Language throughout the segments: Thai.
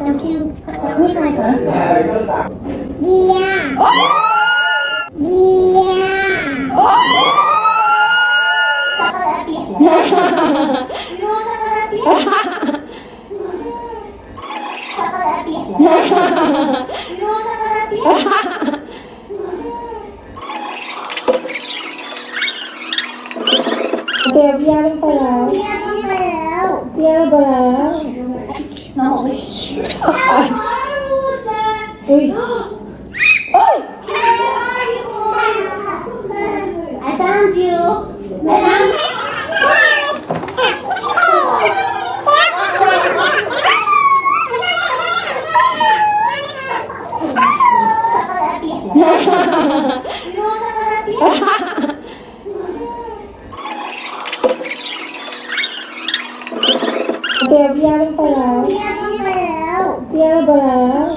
จำชื่อนี่ใครเหรอเบียร์เบียร์ช็อกโกแลตเปียกรู้ช็อกโกแลตเปียกช็อกโกแลตเปียกรู้ช็อกโกแลตเปียกเดี๋ยวพี่ยาลงไปแล้ว เบียร์ต้องไปแล้ว พี่ยาลงไปแล้ว น้องบอกว่าอุ้ยโอ้ย I found you แม่น้ำเดี๋ยวพี่ยาลงไปแล้ว พี่ยาต้องไปแล้ว พี่ยาลงไปแล้ว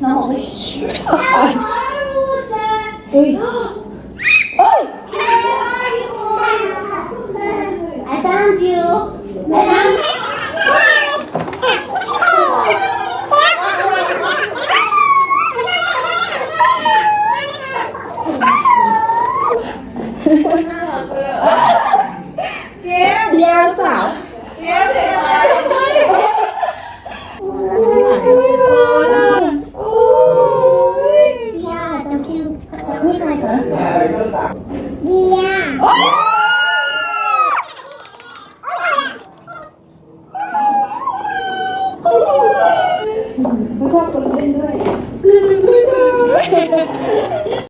น้องบอกว่าอุ้ยโอ้ย I found you แม่น้ำพี่ยาลูกสาวพี่ยาจำชื่อนี่ใครเหรอเบียร์